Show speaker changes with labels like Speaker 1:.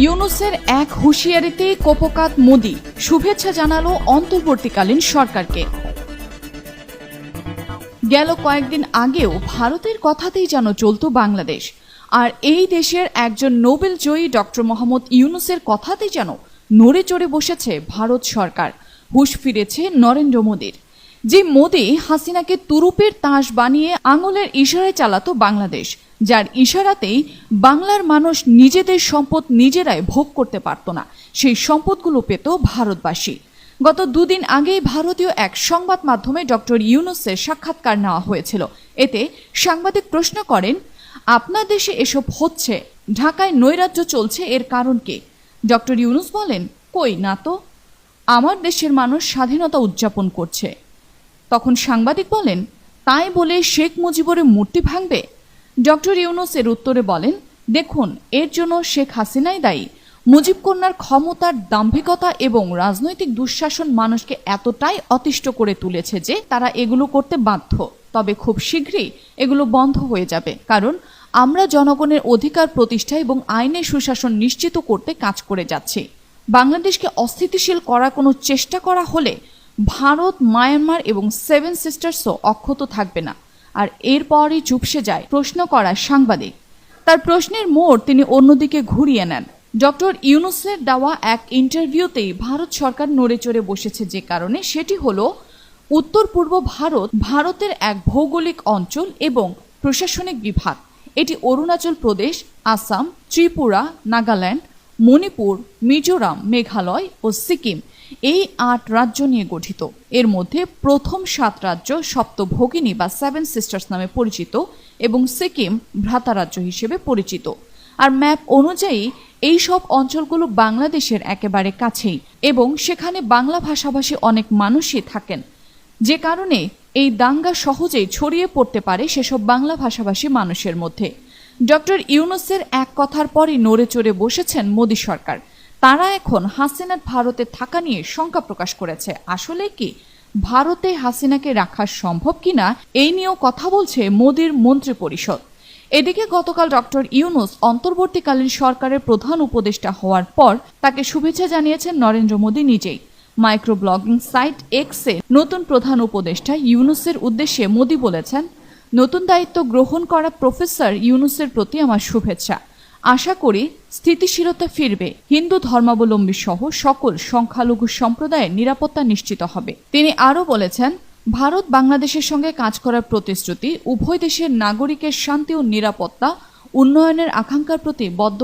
Speaker 1: ইউনূসের এক হুঁশিয়ারিতেই কোপকাত মোদি, শুভেচ্ছা জানালো অন্তর্বর্তীকালীন সরকারকে। গেল কয়েকদিন আগেও ভারতের কথাতেই যেন চলত বাংলাদেশ, আর এই দেশের একজন নোবেল জয়ী ডক্টর মোহাম্মদ ইউনূসের কথাতেই যেন নড়ে চড়ে বসেছে ভারত সরকার। হুঁশ ফিরেছে নরেন্দ্র মোদির। যে মোদি হাসিনাকে তুরুপের তাস বানিয়ে আঙুলের ইশারায় চালাতো বাংলাদেশ, যার ইশারাতেই বাংলার মানুষ নিজেদের সম্পদ নিজেরাই ভোগ করতে পারত না, সেই সম্পদগুলো পেত ভারতবাসী। গত দুদিন আগেই ভারতীয় এক সংবাদ মাধ্যমে ডক্টর ইউনূসের সাক্ষাৎকার নেওয়া হয়েছিল। এতে সাংবাদিক প্রশ্ন করেন, আপনার দেশে এসব হচ্ছে, ঢাকায় নৈরাজ্য চলছে, এর কারণ কি? ডক্টর ইউনূস বলেন, কই না তো, আমার দেশের মানুষ স্বাধীনতা উদযাপন করছে। তখন সাংবাদিক বলেন, তাই বলে শেখ মুজিবুরের মূর্তি ভাঙবে? ডক্টর ইউনূস এর উত্তরে বলেন, দেখুন, এর জন্য শেখ হাসিনাই দায়ী। মুজিব কন্যার ক্ষমতার দাম্ভিকতা এবং রাজনৈতিক দুঃশাসন মানুষকে এতটাই অতিষ্ঠ করে তুলেছে যে তারা এগুলো করতে বাধ্য। তবে খুব শীঘ্রই এগুলো বন্ধ হয়ে যাবে, কারণ আমরা জনগণের অধিকার প্রতিষ্ঠা এবং আইনের সুশাসন নিশ্চিত করতে কাজ করে যাচ্ছি। বাংলাদেশকে অস্থিতিশীল করার কোনো চেষ্টা করা হলে ভারত, মায়ানমার এবং সেভেন সিস্টার্সও অক্ষত থাকবে না। আর এরপরই চুপসে যায় প্রশ্ন করা সাংবাদিক। তার প্রশ্নের মোড় তিনি অন্যদিকে ঘুরিয়ে নেন। ডক্টর ইউনূসের দেওয়া এক ইন্টারভিউতেই ভারত সরকার নড়ে চড়ে বসেছে যে কারণে, সেটি হলো উত্তর পূর্ব ভারত ভারতের এক ভৌগোলিক অঞ্চল এবং প্রশাসনিক বিভাগ। এটি অরুণাচল প্রদেশ, আসাম, ত্রিপুরা, নাগাল্যান্ড, মণিপুর, মিজোরাম, মেঘালয় ও সিকিম, এই ৮ রাজ্য নিয়ে গঠিত। এর মধ্যে প্রথম ৭ রাজ্য সপ্তভোগিনী বা সেভেন সিস্টার্স নামে পরিচিত এবং সিকিম ভ্রাতা রাজ্য হিসেবে পরিচিত। আর ম্যাপ অনুযায়ী এই সব অঞ্চলগুলো বাংলাদেশের একেবারে কাছেই এবং সেখানে বাংলা ভাষাভাষী অনেক মানুষই থাকেন, যে কারণে এই দাঙ্গা সহজেই ছড়িয়ে পড়তে পারে সেসব বাংলা ভাষাভাষী মানুষের মধ্যে। ডক্টর ইউনূসের এক কথার পরই নড়ে চড়ে বসেছেন মোদী সরকার। তারা এখন হাসিনার ভারতে থাকা নিয়ে শঙ্কা প্রকাশ করেছে। আসলে কি ভারতে হাসিনাকে রাখা সম্ভব কিনা, এই নিয়েও কথা বলছে মোদির মন্ত্রিপরিষদ। এদিকে গতকাল ডক্টর ইউনূস অন্তর্বর্তীকালীন সরকারের প্রধান উপদেষ্টা হওয়ার পর তাকে শুভেচ্ছা জানিয়েছেন নরেন্দ্র মোদি নিজেই। মাইক্রো ব্লগিং সাইট এক্সে নতুন প্রধান উপদেষ্টা ইউনূসের উদ্দেশ্যে মোদি বলেছেন, নতুন দায়িত্ব গ্রহণ করা প্রফেসর ইউনূসের প্রতি আমার শুভেচ্ছা। আশা করি স্থিতিশীলতা ফিরবে, হিন্দু ধর্মাবলম্বী সহ সকল সংখ্যালঘু সম্প্রদায়ের নিরাপত্তা নিশ্চিত হবে। তিনি আরও বলেছেন, ভারত বাংলাদেশের সঙ্গে কাজ করার প্রতিশ্রুতি, উভয় দেশের নাগরিকের শান্তি ও নিরাপত্তা উন্নয়নের আকাঙ্ক্ষার প্রতি বদ্ধ।